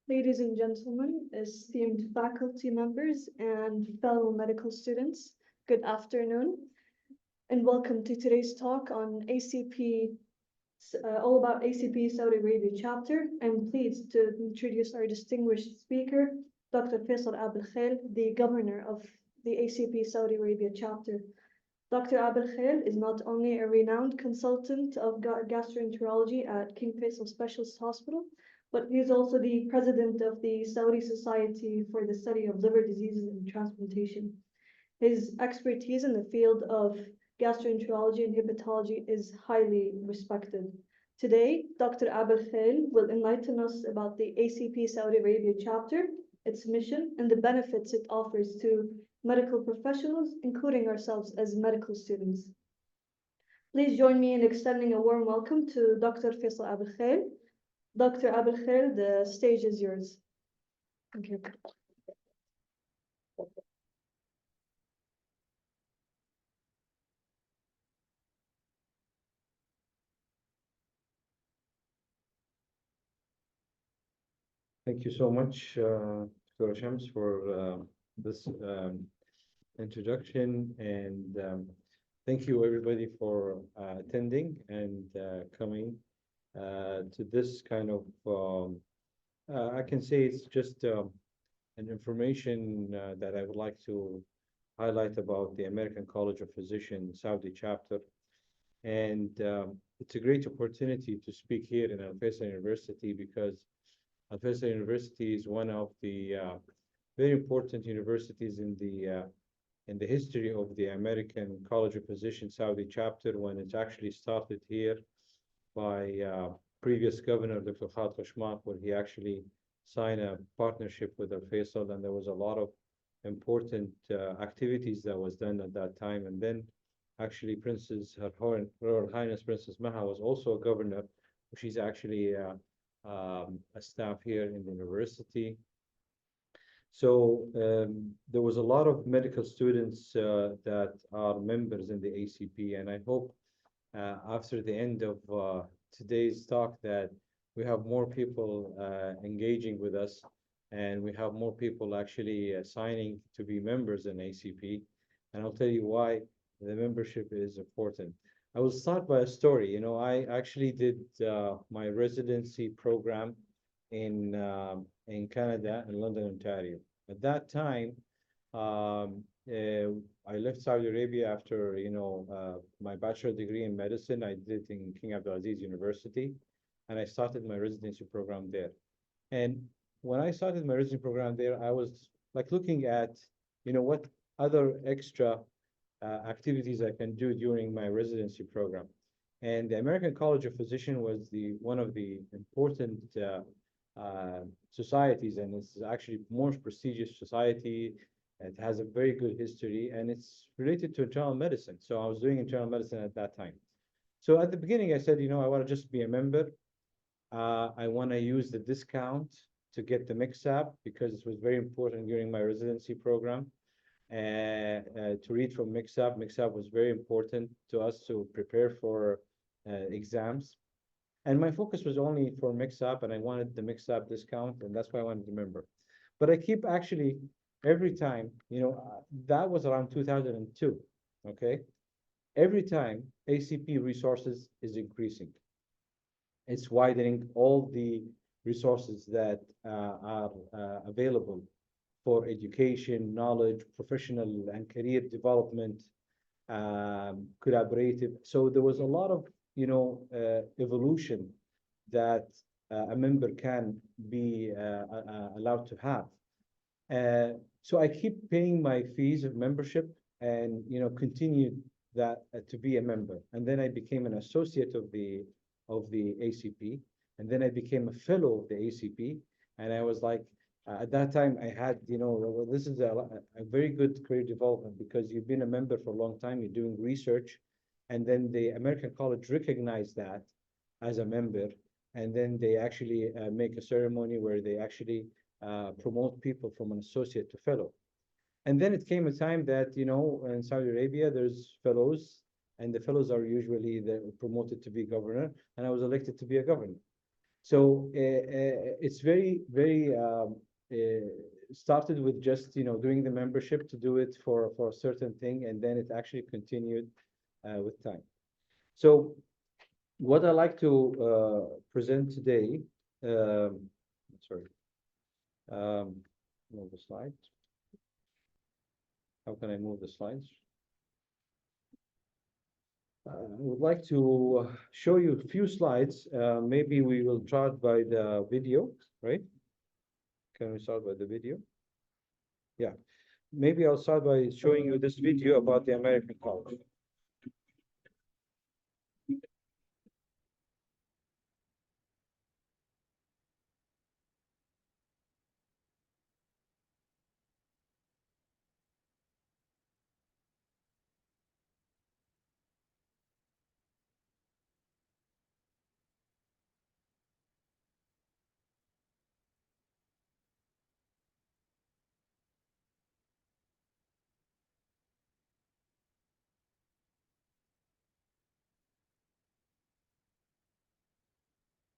Ladies and gentlemen, esteemed faculty members and fellow medical students, good afternoon, and welcome to today's talk on ACP, all about ACP Saudi Arabia chapter. I'm pleased to introduce our distinguished speaker, Dr. Faisal Abaalkhail, the governor of the ACP Saudi Arabia chapter. Dr. Abaalkhail is not only a renowned consultant of gastroenterology at King Faisal Specialist Hospital, but he is also the president of the Saudi Society for the Study of Liver Diseases and Transplantation. His expertise in the field of gastroenterology and hepatology is highly respected. Today, Dr. Abaalkhail will enlighten us about the ACP Saudi Arabia chapter, its mission, and the benefits it offers to medical professionals, including ourselves as medical students. Please join me in extending a warm welcome to Dr. Faisal Abaalkhail. Dr. Abaalkhail, the stage is yours. Thank you. Thank you so much, Dr. Shams, for this introduction, and thank you everybody for attending and coming to this kind of, I can say it's just an information that I would like to highlight about the American College of Physicians Saudi chapter. And it's a great opportunity to speak here in Al Faisal University, because Al Faisal University is one of the very important universities in the history of the American College of Physicians Saudi chapter, when it actually started here by previous governor, Dr. Khalid Khashmak, where he actually signed a partnership with Al Faisal, and there was a lot of important activities that was done at that time. And then actually Her Royal Highness Princess Maha was also a governor. She's actually a staff here in the university. So there was a lot of medical students that are members in the ACP, and I hope after the end of today's talk that we have more people engaging with us, and we have more people actually signing to be members in ACP. And I'll tell you why the membership is important. I will start by a story. You know, I actually did my residency program in Canada, in London, Ontario. At that time, I left Saudi Arabia after, my bachelor degree in medicine. I did it in King Abdulaziz University, and I started my residency program there. And when I started my residency program there, I was like looking at, what other extra activities I can do during my residency program. And the American College of Physicians was one of the important societies, and it's actually more prestigious society. It has a very good history, and it's related to internal medicine. So I was doing internal medicine at that time. So at the beginning, I said, I want to just be a member. I want to use the discount to get the mix-up, because it was very important during my residency program. To read from mix-up. Mix-up was very important to us to prepare for exams. And my focus was only for mix-up, and I wanted the mix-up discount, and that's why I wanted to member. But I keep actually, every time, that was around 2002, okay? Every time ACP resources is increasing. It's widening all the resources that are available for education, knowledge, professional and career development, collaborative. So there was a lot of, evolution that a member can be allowed to have. So I keep paying my fees of membership, and, continued that to be a member. And then I became an associate of the ACP, and then I became a fellow of the ACP. And I was like, at that time, I had, this is a very good career development, because you've been a member for a long time, you're doing research, and then the American College recognized that as a member, and then they actually make a ceremony where they actually promote people from an associate to fellow. And then it came a time that, in Saudi Arabia, there's fellows, and the fellows are usually promoted to be governor, and I was elected to be a governor. So it's very started with just doing the membership to do it for a certain thing, and then it actually continued with time. So what I like to present today, sorry, move the slide. How can I move the slides? I would like to show you a few slides. Maybe we will start by the video, right? Can we start by the video? Yeah. Maybe I'll start by showing you this video about the American College.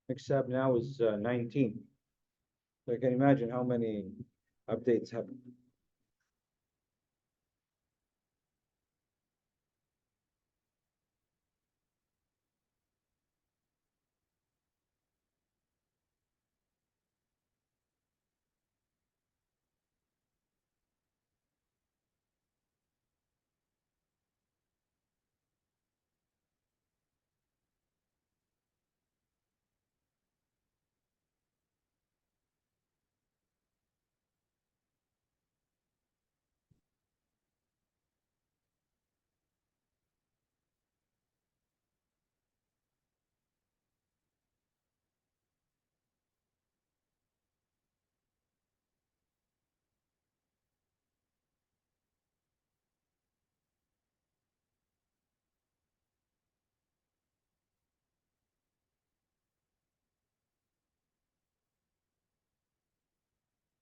Except now is 19. So I can imagine how many updates have.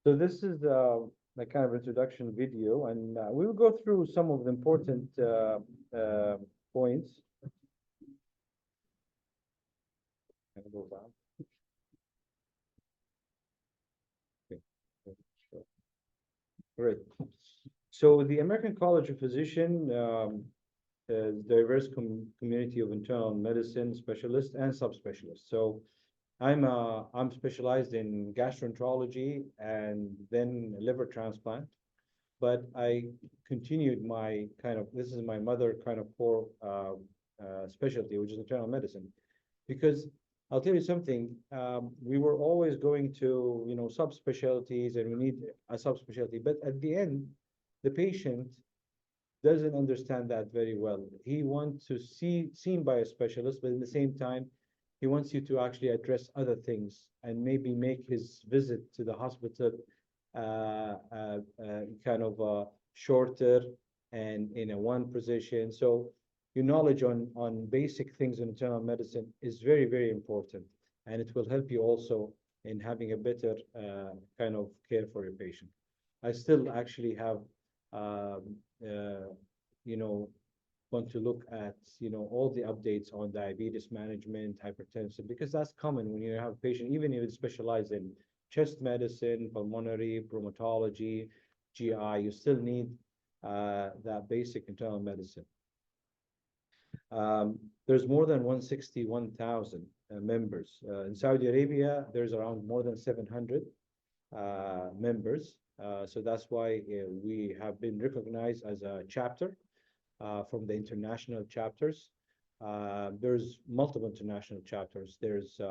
So this is the kind of introduction video, and we will go through some of the important points. Can I go down? Okay. Sure. Great. So the American College of Physicians diverse community of internal medicine specialists and subspecialists. So I'm specialized in gastroenterology and then liver transplant, but I continued my this is my mother kind of core specialty, which is internal medicine, because I'll tell you something. We were always going to subspecialties, and we need a subspecialty, but at the end, the patient doesn't understand that very well. He wants to see seen by a specialist, but at the same time, he wants you to actually address other things and maybe make his visit to the hospital kind of shorter and in a one position. So your knowledge on basic things in internal medicine is very important, and it will help you also in having a better kind of care for your patient. I still actually have you know, want to look at, all the updates on diabetes management, hypertension, because that's common when you have a patient, even if it's specialized in chest medicine, pulmonary, rheumatology, GI, you still need that basic internal medicine. There's more than 161,000 members. In Saudi Arabia, there's around more than 700 members. So that's why we have been recognized as a chapter from the international chapters. There's multiple international chapters. There's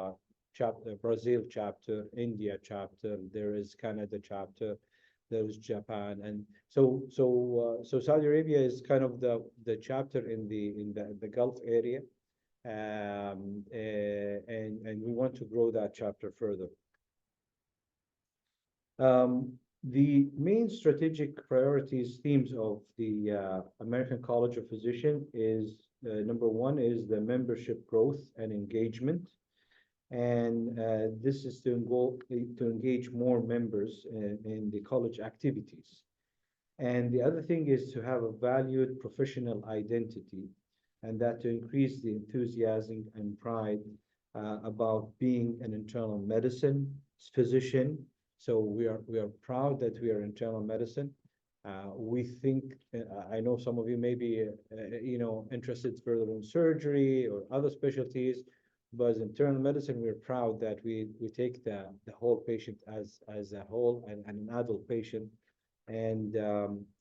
Brazil chapter, India chapter, there is Canada chapter, there's Japan, and so Saudi Arabia is kind of the chapter in the Gulf area, and we want to grow that chapter further. The main strategic priorities themes of the American College of Physicians is number one is the membership growth and engagement. And this is to engage more members in the college activities. And the other thing is to have a valued professional identity, and that to increase the enthusiasm and pride about being an internal medicine physician. So we are proud that we are internal medicine. We think, I know some of you may be, interested further in surgery or other specialties, but as internal medicine, we're proud that we take the whole patient as a whole and an adult patient, and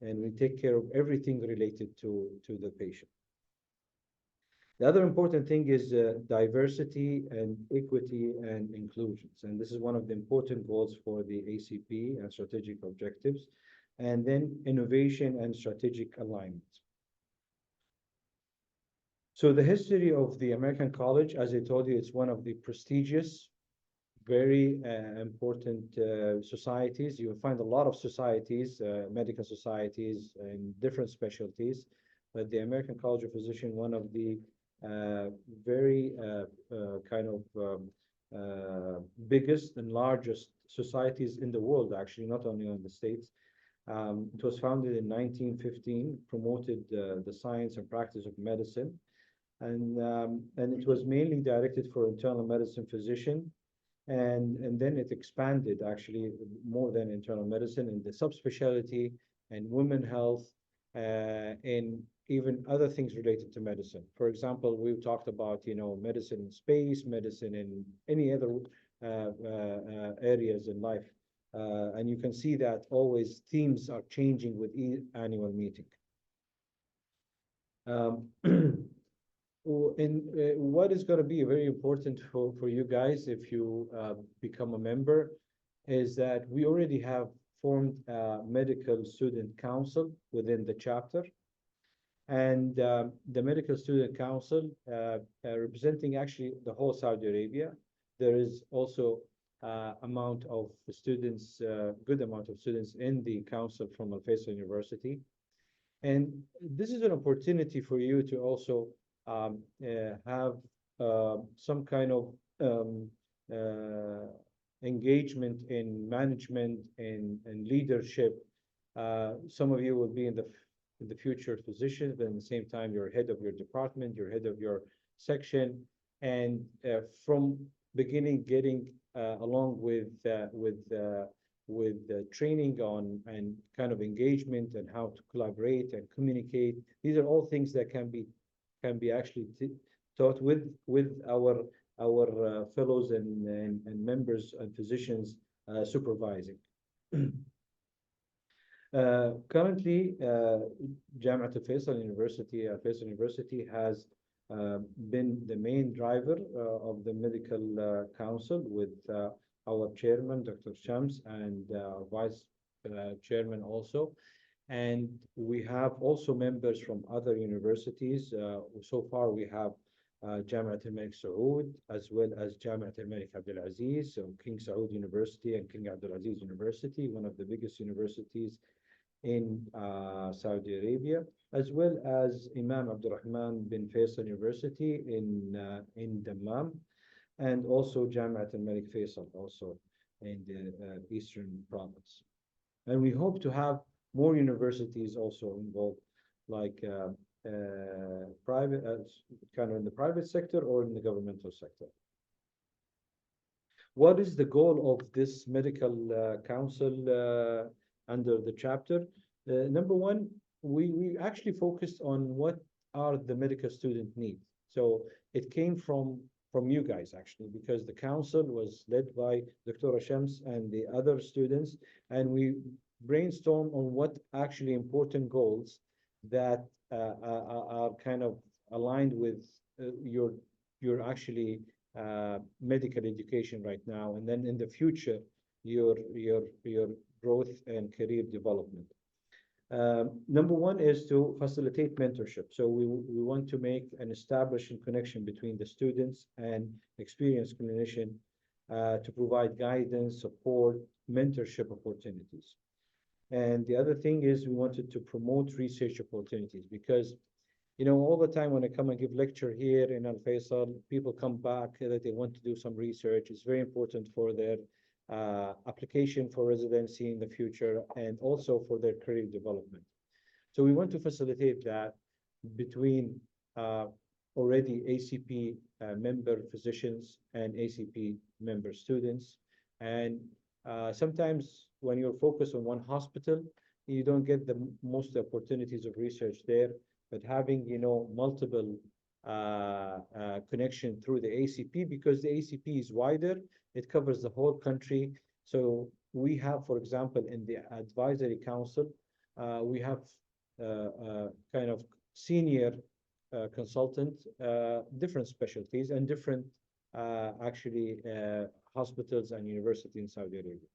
we take care of everything related to the patient. The other important thing is diversity and equity and inclusions. And this is one of the important goals for the ACP and strategic objectives. And then innovation and strategic alignment. So the history of the American College, as I told you, it's one of the prestigious, very important societies. You'll find a lot of societies, medical societies in different specialties, but the American College of Physicians, one of the very kind of biggest and largest societies in the world, actually, not only in the States. It was founded in 1915, promoted the science and practice of medicine, and it was mainly directed for internal medicine physician, and then it expanded actually more than internal medicine in the subspecialty and women health, and even other things related to medicine. For example, we've talked about, medicine in space, medicine in any other areas in life. And you can see that always themes are changing with each annual meeting. What is going to be very important for you guys if you become a member is that we already have formed a medical student council within the chapter. And the Medical Student Council, representing actually the whole Saudi Arabia. There is also amount of students, good amount of students in the council from Al Faisal University. And this is an opportunity for you to also have some kind of engagement in management and leadership. Some of you will be in the future positions, but at the same time, you're head of your department, you're head of your section, and from beginning getting along with training on and kind of engagement and how to collaborate and communicate. These are all things that can be actually taught with our fellows and members and physicians supervising. Currently, Jamiat Al Faisal University has been the main driver of the medical council with our chairman, Dr. Shams, and vice chairman also. And we have also members from other universities. So far, we have Jamiat Al-Malik Saud, as well as Jamiat Al-Malik Abdulaziz, so King Saud University and King Abdulaziz University, one of the biggest universities in Saudi Arabia, as well as Imam Abdurrahman bin Faisal University in Dammam, and also Jamiat Al-Malik Faisal, also in the Eastern Province. And we hope to have more universities also involved, like private, kind of in the private sector or in the governmental sector. What is the goal of this medical council under the chapter? Number one, we actually focused on what are the medical student needs. So it came from you guys actually, because the council was led by Dr. Shams and the other students, and we brainstorm on what actually important goals that are kind of aligned with your actually medical education right now, and then in the future your growth and career development. Number one is to facilitate mentorship. So we want to make an establishing connection between the students and experienced clinician to provide guidance, support, mentorship opportunities. And the other thing is we wanted to promote research opportunities, because all the time when I come and give lecture here in Al Faisal, people come back that they want to do some research. It's very important for their application for residency in the future, and also for their career development. So we want to facilitate that between already ACP member physicians and ACP member students. And sometimes when you're focused on one hospital, you don't get the most opportunities of research there. But having, multiple connection through the ACP, because the ACP is wider, it covers the whole country. So we have, for example, in the advisory council, we have kind of senior consultant, different specialties and different actually hospitals and universities in Saudi Arabia.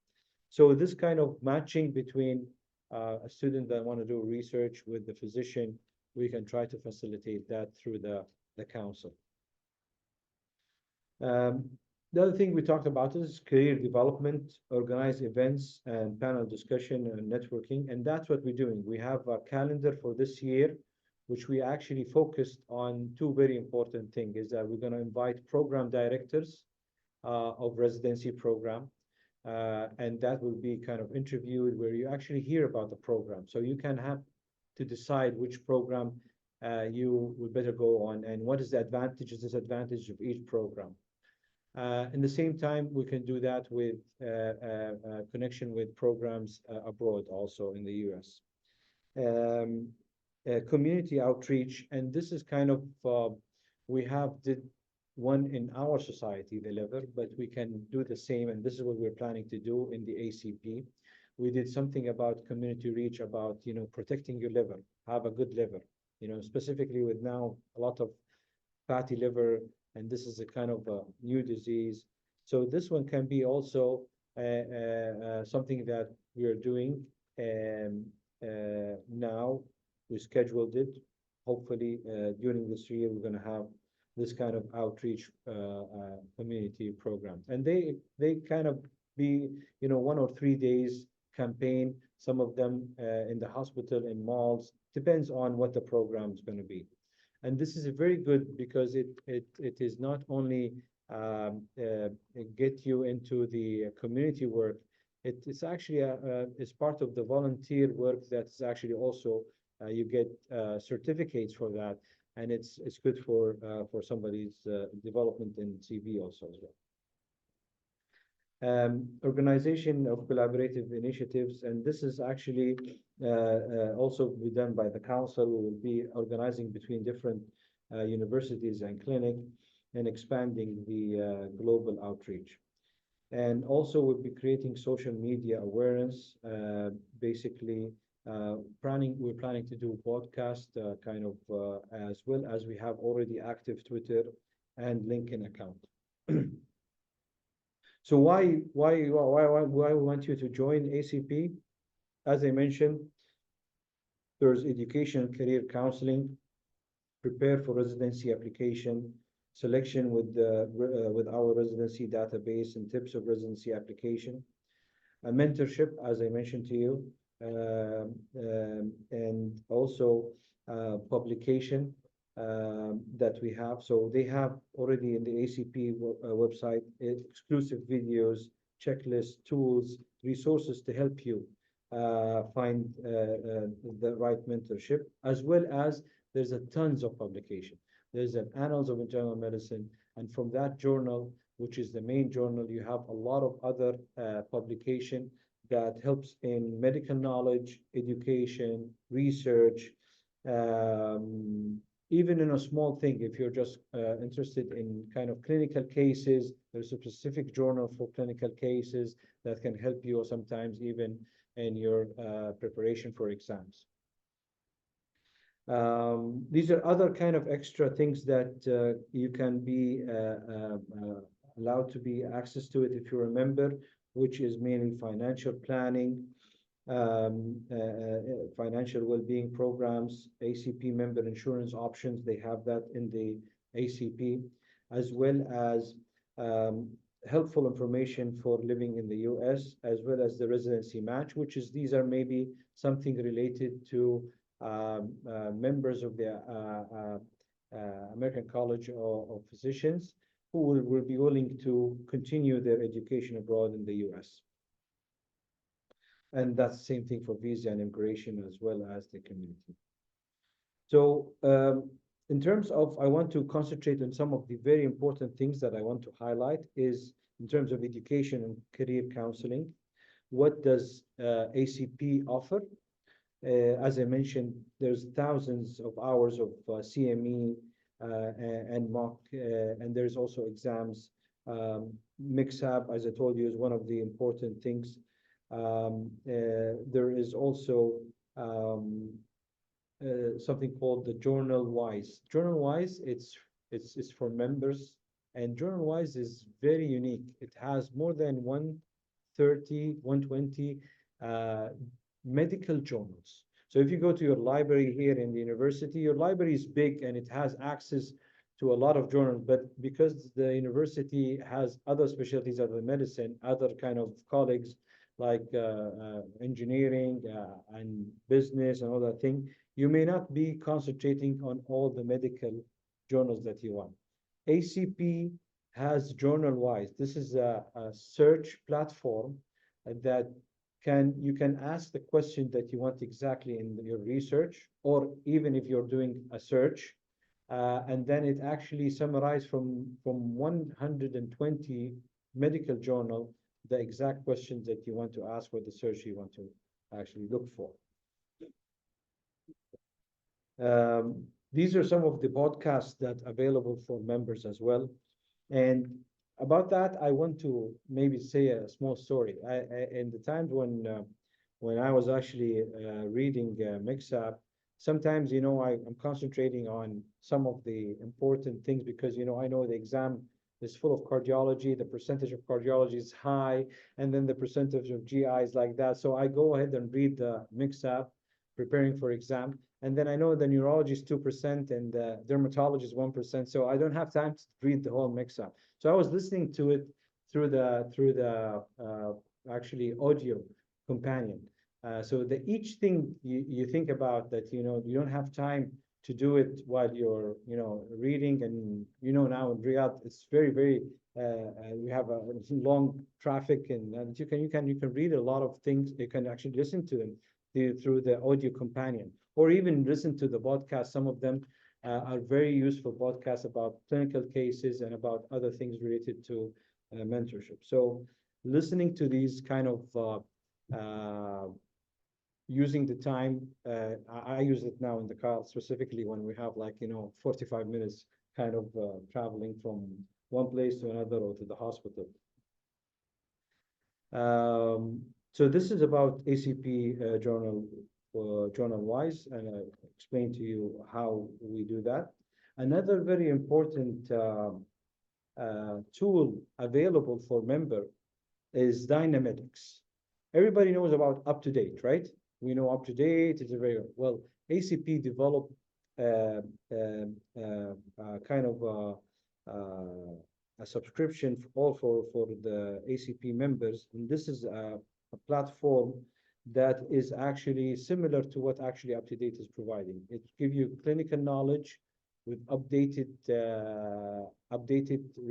So this kind of matching between a student that want to do research with the physician, we can try to facilitate that through the council. The other thing we talked about is career development, organize events and panel discussion and networking, and that's what we're doing. We have a calendar for this year, which we actually focused on two very important things, is that we're going to invite program directors of residency program, and that will be kind of interviewed where you actually hear about the program. So you can have to decide which program you would better go on and what is the advantages, disadvantages of each program. In the same time, we can do that with connection with programs abroad, also in the US. Community outreach, and this is kind of, we did one in our society, the liver, but we can do the same, and this is what we're planning to do in the ACP. We did something about community reach, about, protecting your liver, have a good liver, specifically with now a lot of fatty liver, and this is a kind of a new disease. So this one can be also something that we are doing now. We scheduled it. Hopefully, during this year, we're going to have this kind of outreach community program. And they kind of be, 1 or 3 days campaign, some of them in the hospital, in malls, depends on what the program is going to be. And this is very good because it is not only get you into the community work, it's actually it's part of the volunteer work that's actually also you get certificates for that, and it's good for somebody's development in CV also as well. Organization of collaborative initiatives, and this is actually also be done by the council. We will be organizing between different universities and clinic and expanding the global outreach. And also we'll be creating social media awareness. Basically, we're planning to do podcast kind of as well as we have already active Twitter and LinkedIn account. So why we want you to join ACP? As I mentioned, there's education, career counseling, prepare for residency application, selection with our residency database and tips of residency application, a mentorship, as I mentioned to you, and also publication that we have. So they have already in the ACP website exclusive videos, checklists, tools, resources to help you find the right mentorship, as well as there's a tons of publication. There's an Annals of Internal Medicine, and from that journal, which is the main journal, you have a lot of other publication that helps in medical knowledge, education, research, even in a small thing. If you're just interested in kind of clinical cases, there's a specific journal for clinical cases that can help you, or sometimes even in your preparation for exams. These are other kind of extra things that you can be allowed to be access to it if you're a member, which is mainly financial planning, financial well-being programs, ACP member insurance options. They have that in the ACP, as well as helpful information for living in the US, as well as the residency match, which is, these are maybe something related to members of the American College of Physicians who will be willing to continue their education abroad in the US. And that's the same thing for visa and immigration, as well as the community. So in terms of, I want to concentrate on some of the very important things that I want to highlight is in terms of education and career counseling. What does ACP offer? As I mentioned, there's thousands of hours of CME and mock, and there's also exams. Mix-up, as I told you, is one of the important things. There is also something called the Journal Wise. Journal Wise, it's for members, and Journal Wise is very unique. It has more than 130, 120 medical journals. So if you go to your library here in the university, your library is big and it has access to a lot of journals, but because the university has other specialties other than medicine, other kind of colleagues like engineering and business and all that thing, you may not be concentrating on all the medical journals that you want. ACP has Journal Wise. This is a search platform that you can ask the question that you want exactly in your research, or even if you're doing a search, and then it actually summarizes from 120 medical journal the exact questions that you want to ask or the search you want to actually look for. These are some of the podcasts that are available for members as well. And about that, I want to maybe say a small story. In the times when I was actually reading Mix-up, sometimes, I'm concentrating on some of the important things because, I know the exam is full of cardiology, the percentage of cardiology is high, and then the percentage of GI is like that. So I go ahead and read the Mix-up, preparing for exam. And then I know the neurology is 2% and the dermatology is 1%. So I don't have time to read the whole Mix-up. So I was listening to it through the actually audio companion. So each thing you think about that, you don't have time to do it while you're, reading, and now in Riyadh, it's very, very, we have a long traffic, and you can read a lot of things. You can actually listen to them through the audio companion, or even listen to the podcast. Some of them are very useful podcasts about clinical cases and about other things related to mentorship. So listening to these kind of using the time, I use it now in the car, specifically when we have 45 minutes kind of traveling from one place to another or to the hospital. So this is about ACP Journal Wise, and I explained to you how we do that. Another very important tool available for member is Dynametics. Everybody knows about UpToDate, right? We know UpToDate is a very well. ACP developed kind of a subscription for the ACP members, and this is a platform that is actually similar to what actually UpToDate is providing. It gives you clinical knowledge with updated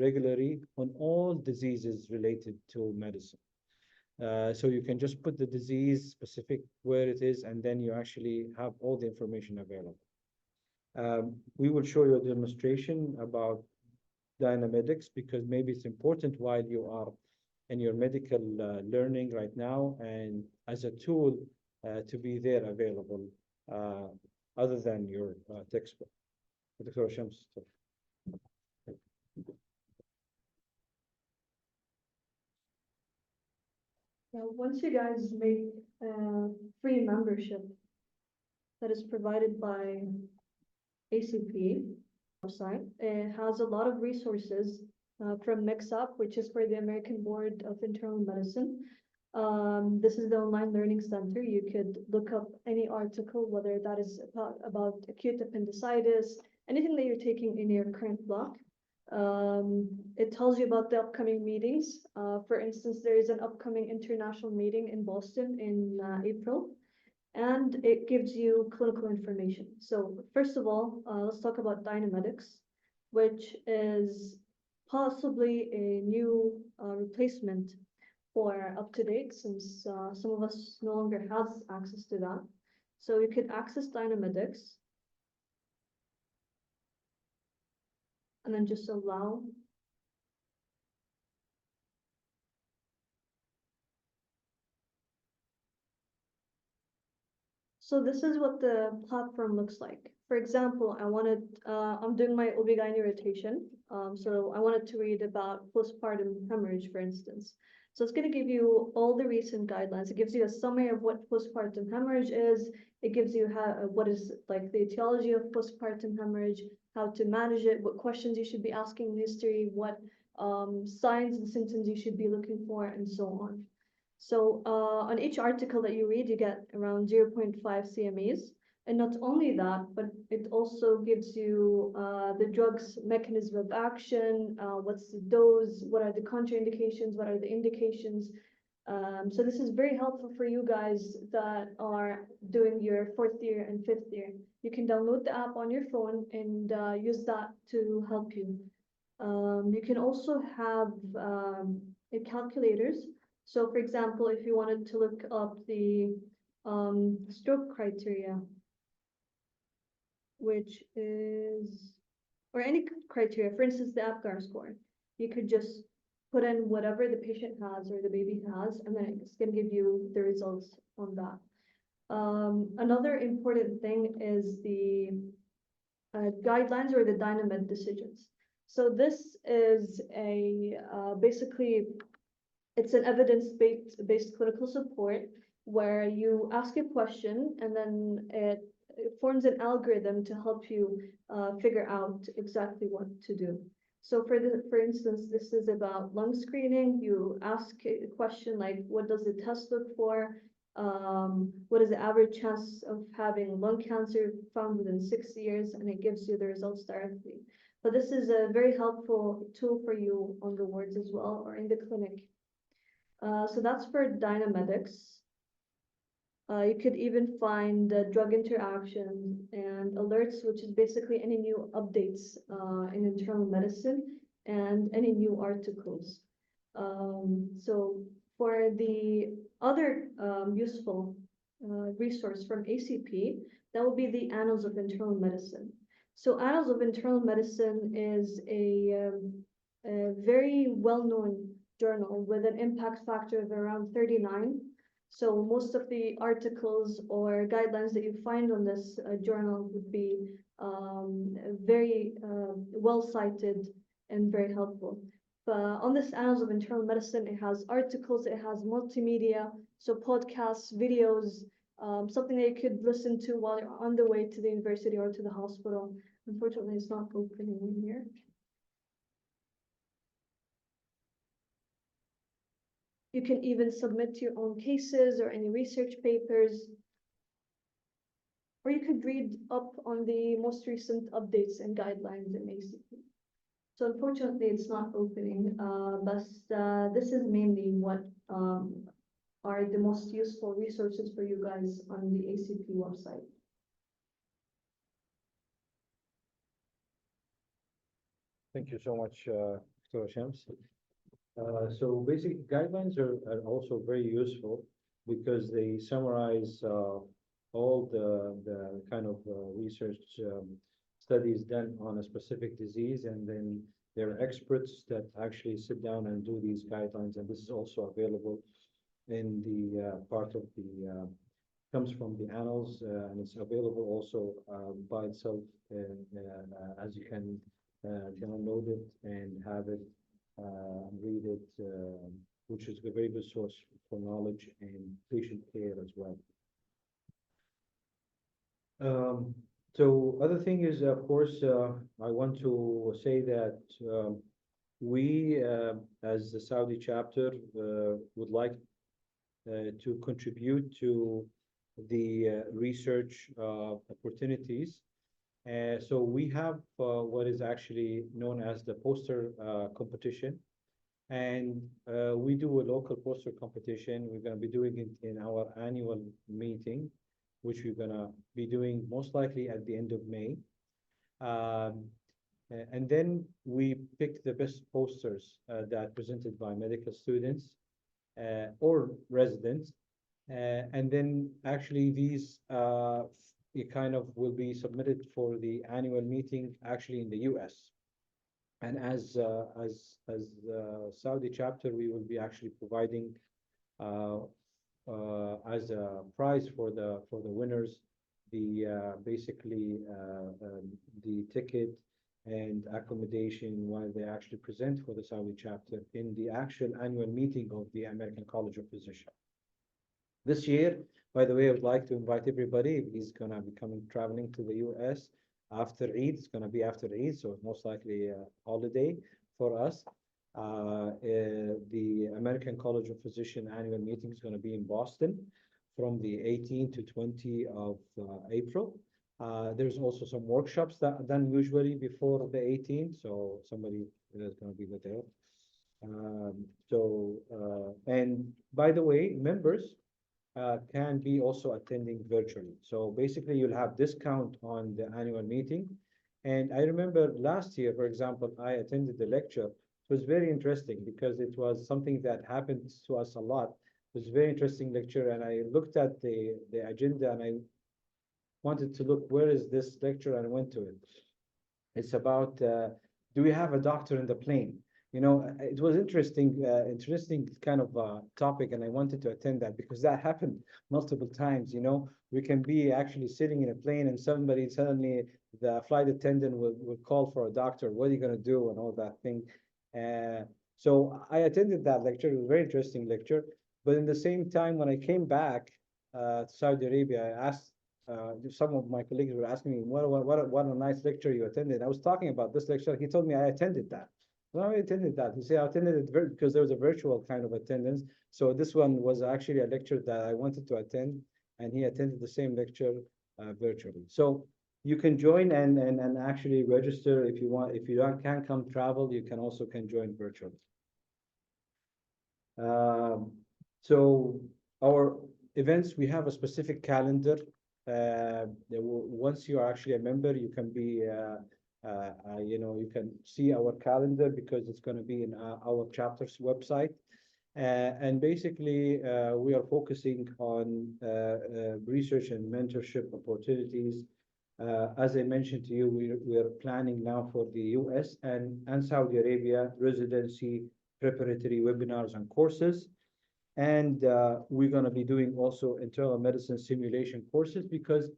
regularly on all diseases related to medicine. So you can just put the disease specific where it is, and then you actually have all the information available. We will show you a demonstration about Dynametics because maybe it's important while you are in your medical learning right now, and as a tool to be there available other than your textbook. Dr. Shams. Now, once you guys make free membership that is provided by ACP website, it has a lot of resources from Mix-up, which is for the American Board of Internal Medicine. This is the online learning center. You could look up any article, whether that is about acute appendicitis, anything that you're taking in your current block. It tells you about the upcoming meetings. For instance, there is an upcoming international meeting in Boston in April, and it gives you clinical information. So first of all, let's talk about Dynametics, which is possibly a new replacement for UpToDate, since some of us no longer has access to that. So you could access Dynametics. and then just allow. So this is what the platform looks like. For example, I'm doing my OB/GYN rotation. So I wanted to read about postpartum hemorrhage, for instance. So it's going to give you all the recent guidelines. It gives you a summary of what postpartum hemorrhage is. It gives you what is like the etiology of postpartum hemorrhage, how to manage it, what questions you should be asking in history, what signs and symptoms you should be looking for, and so on. So on each article that you read, you get around 0.5 CMEs. And not only that, but it also gives you the drug's mechanism of action, what's the dose, what are the contraindications, what are the indications. So this is very helpful for you guys that are doing your 4th year and 5th year. You can download the app on your phone and use that to help you. You can also have calculators. So for example, if you wanted to look up the stroke criteria, which is, or any criteria, for instance, the APGAR score, you could just put in whatever the patient has or the baby has, and then it's going to give you the results on that. Another important thing is the guidelines or the Dynamed decisions. So this is a basically, it's an evidence-based clinical support where you ask a question and then it forms an algorithm to help you figure out exactly what to do. So for instance, this is about lung screening. You ask a question like, what does the test look for? What is the average chance of having lung cancer found within 6 years? And it gives you the results directly. But this is a very helpful tool for you on the wards as well, or in the clinic. So that's for Dynamedics. You could even find drug interactions and alerts, which is basically any new updates in internal medicine and any new articles. So for the other useful resource from ACP, that will be the Annals of Internal Medicine. So Annals of Internal Medicine is a very well-known journal with an impact factor of around 39. So most of the articles or guidelines that you find on this journal would be very well cited and very helpful. On this Annals of Internal Medicine, it has articles, it has multimedia, so podcasts, videos, something that you could listen to while you're on the way to the university or to the hospital. Unfortunately, it's not opening in here. You can even submit your own cases or any research papers. Or you could read up on the most recent updates and guidelines in ACP. So unfortunately, it's not opening, but this is mainly what are the most useful resources for you guys on the ACP website. Thank you so much, Dr. Shams. So basic guidelines are also very useful because they summarize all the kind of research studies done on a specific disease, and then there are experts that actually sit down and do these guidelines, and this is also available in the part of the comes from the annals, and it's available also by itself, as you can download it and have it read it, which is a very good source for knowledge and patient care as well. So other thing is, of course, I want to say that we, as the Saudi chapter, would like to contribute to the research opportunities. So we have what is actually known as the poster competition. And we do a local poster competition. We're going to be doing it in our annual meeting, which we're going to be doing most likely at the end of May. And then we pick the best posters that presented by medical students or residents. And then actually these it kind of will be submitted for the annual meeting actually in the US. And as Saudi chapter, we will be actually providing uh, as a prize for the winners the basically the ticket and accommodation while they actually present for the Saudi chapter in the actual annual meeting of the American College of Physicians. This year, by the way, I would like to invite everybody. He's gonna be coming traveling to the US after Eid. It's gonna be after Eid, so it's most likely a holiday for us. The American College of Physicians annual meeting is gonna be in Boston from the 18th to 20 of April. There's also some workshops that are done usually before the 18th, so somebody is gonna be there. And by the way, members can be also attending virtually. So basically, you'll have discount on the annual meeting. And I remember last year, for example, I attended the lecture. It was very interesting because it was something that happened to us a lot. It was a very interesting lecture, and I looked at the agenda and I wanted to look where is this lecture, and I went to it. It's about do we have a doctor in the plane? It was interesting kind of topic, and I wanted to attend that because that happened multiple times. We can be actually sitting in a plane and somebody suddenly the flight attendant will call for a doctor. What are you going to do and all that thing. So I attended that lecture. It was a very interesting lecture. But in the same time, when I came back to Saudi Arabia, I asked some of my colleagues were asking me, what a nice lecture you attended. I was talking about this lecture. He told me I attended that. Well, I attended that. He said I attended it because there was a virtual kind of attendance. So this one was actually a lecture that I wanted to attend, and he attended the same lecture virtually. So you can join and actually register if you want. If you can't come travel, you can join virtually. So our events, we have a specific calendar. Once you are actually a member, you can be, you can see our calendar because it's going to be in our chapter's website. And basically, we are focusing on research and mentorship opportunities. As I mentioned to you, we are planning now for the US and Saudi Arabia residency preparatory webinars and courses. And we're going to be doing also internal medicine simulation courses because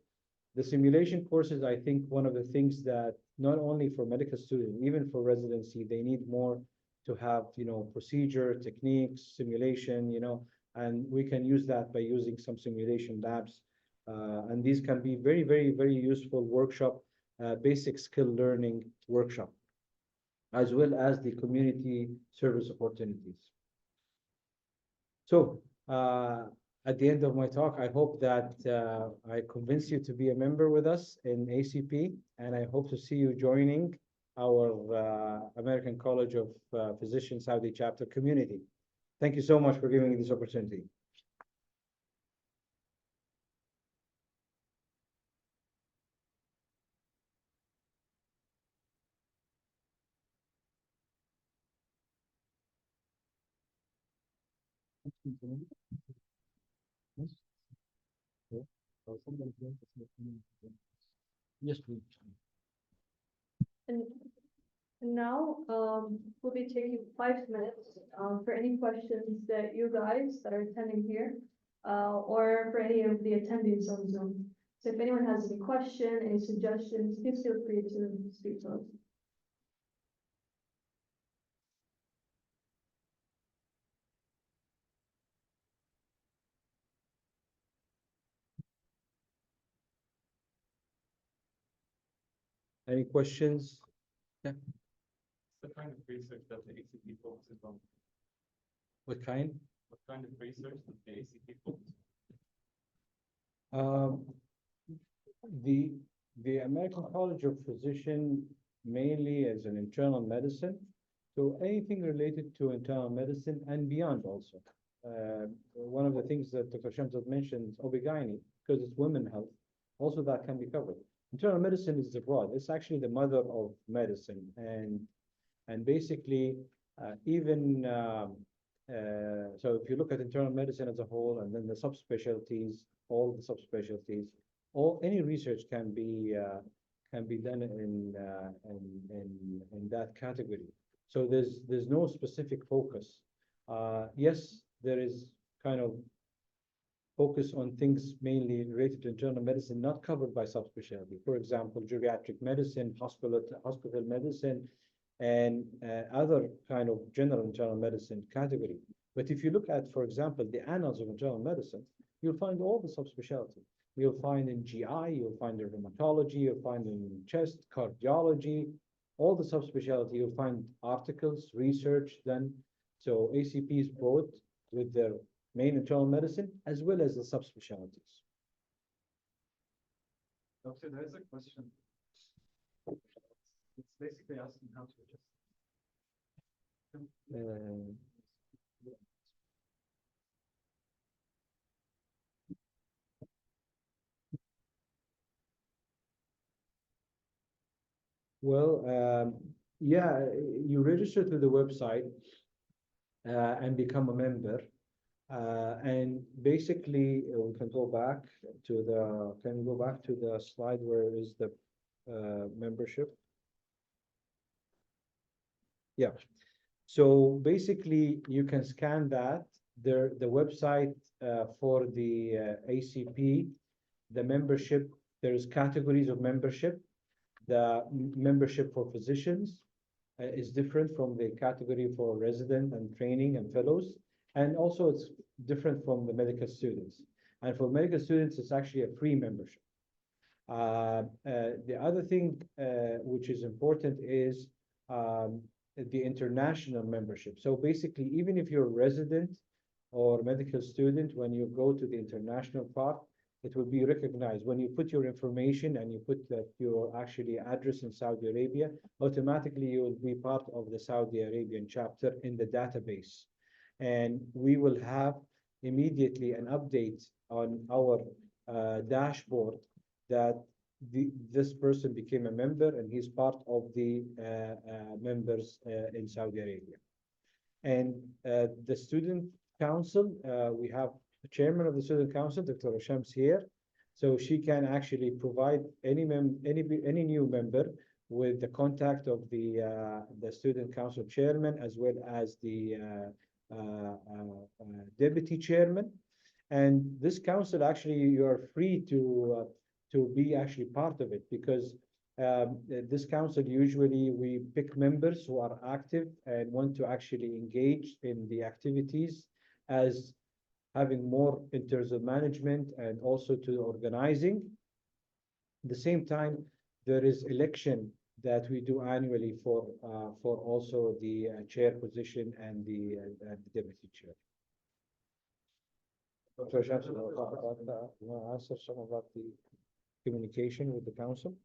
the simulation courses, I think one of the things that not only for medical students, even for residency, they need more to have, procedure, techniques, simulation, and we can use that by using some simulation labs. And these can be very, very, very useful workshop, basic skill learning workshop, as well as the community service opportunities. So at the end of my talk, I hope that I convince you to be a member with us in ACP, and I hope to see you joining our American College of Physicians Saudi Chapter community. Thank you so much for giving me this opportunity. Yes, please. And now we'll be taking 5 minutes for any questions that you guys that are attending here or for any of the attendees on Zoom. So if anyone has any question, any suggestions, please feel free to speak to us. Any questions? Yeah. The kind of research that the ACP focuses on? What kind? What kind of research that the ACP focuses Um, the American College of Physicians mainly as an internal medicine. So anything related to internal medicine and beyond also. One of the things that Dr. Shamsad mentioned is OB/GYN because it's women health. Also that can be covered. Internal medicine is broad. It's actually the mother of medicine. And basically, so if you look at internal medicine as a whole and then the subspecialties, all the subspecialties, any research can be done in that category. So there's no specific focus. Yes, there is kind of focus on things mainly related to internal medicine, not covered by subspecialty. For example, geriatric medicine, hospital medicine, and other kind of general internal medicine category. But if you look at, for example, the annals of internal medicine, you'll find all the subspecialty. You'll find in GI, you'll find in rheumatology, you'll find in chest, cardiology, all the subspecialty. You'll find articles, research done. So ACPs both with their main internal medicine as well as the subspecialties. Doctor, there is a question. It's basically asking how to adjust. Yeah, you register to the website and become a member. And basically, we can go back to the slide where is the membership? Yeah. So basically, you can scan that. The website for the ACP, the membership, there's categories of membership. The membership for physicians is different from the category for resident and training and fellows. And also it's different from the medical students. And for medical students, it's actually a free membership. The other thing which is important is the international membership. So basically, even if you're a resident or medical student, when you go to the international part, it will be recognized. When you put your information and you put that your actually address in Saudi Arabia, automatically you will be part of the Saudi Arabian chapter in the database. And we will have immediately an update on our dashboard that this person became a member and he's part of the members in Saudi Arabia. And the student council, we have the chairman of the student council, Dr. Shams here. So she can actually provide any new member with the contact of the student council chairman as well as the deputy chairman. And this council, actually, you are free to be actually part of it, because this council, usually we pick members who are active and want to actually engage in the activities as having more in terms of management and also to organizing. At the same time, there is election that we do annually for also the chair position and the deputy chair. Dr. Shams, you want to answer some about the communication with the council?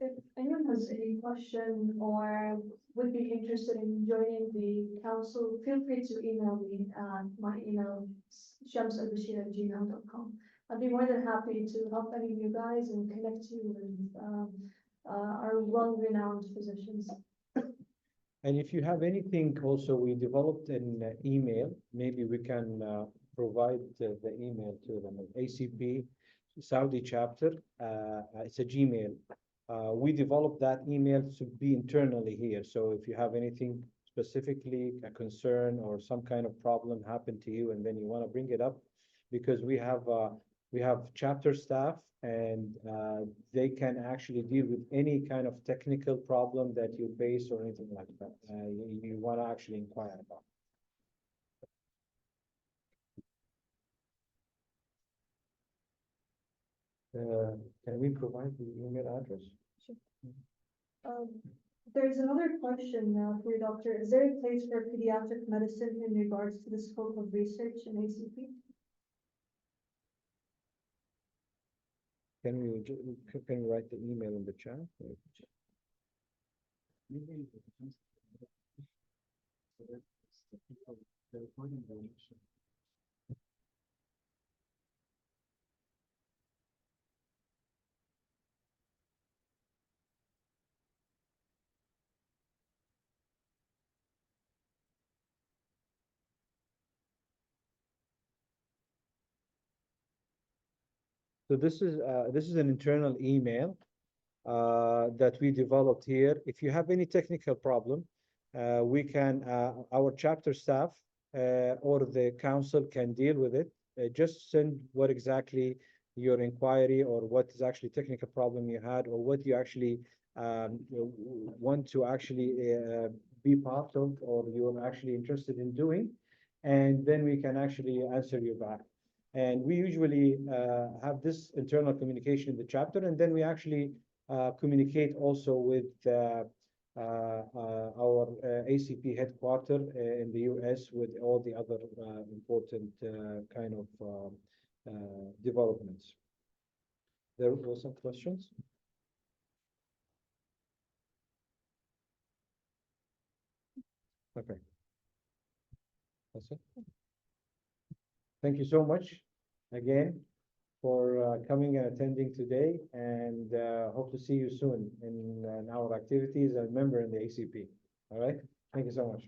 If anyone has any question or would be interested in joining the council, feel free to email me at my email, shamsalbashir@gmail.com. I'd be more than happy to help any of you guys and connect you with our well-renowned physicians. And if you have anything, also we developed an email. Maybe we can provide the email to them. ACP Saudi Chapter. It's a Gmail. We developed that email to be internally here. So if you have anything specifically, a concern or some kind of problem happened to you, and then you want to bring it up, because we have chapter staff, and they can actually deal with any kind of technical problem that you face or anything like that. You want to actually inquire about. Can we provide the email address? There's another question for you, doctor. Is there a place for pediatric medicine in regards to the scope of research in ACP? Can we write the email in the chat? So this is an internal email. that we developed here. If you have any technical problem, we can, our chapter staff or the council can deal with it. Just send what exactly your inquiry or what is actually technical problem you had or what you actually want to actually be part of or you're actually interested in doing, and then we can actually answer you back. And we usually have this internal communication in the chapter, and then we actually communicate also with our ACP headquarter in the US with all the other important kind of developments. There were some questions? Okay. That's it. Thank you so much again for coming and attending today, and hope to see you soon in our activities and member in the ACP. All right. Thank you so much.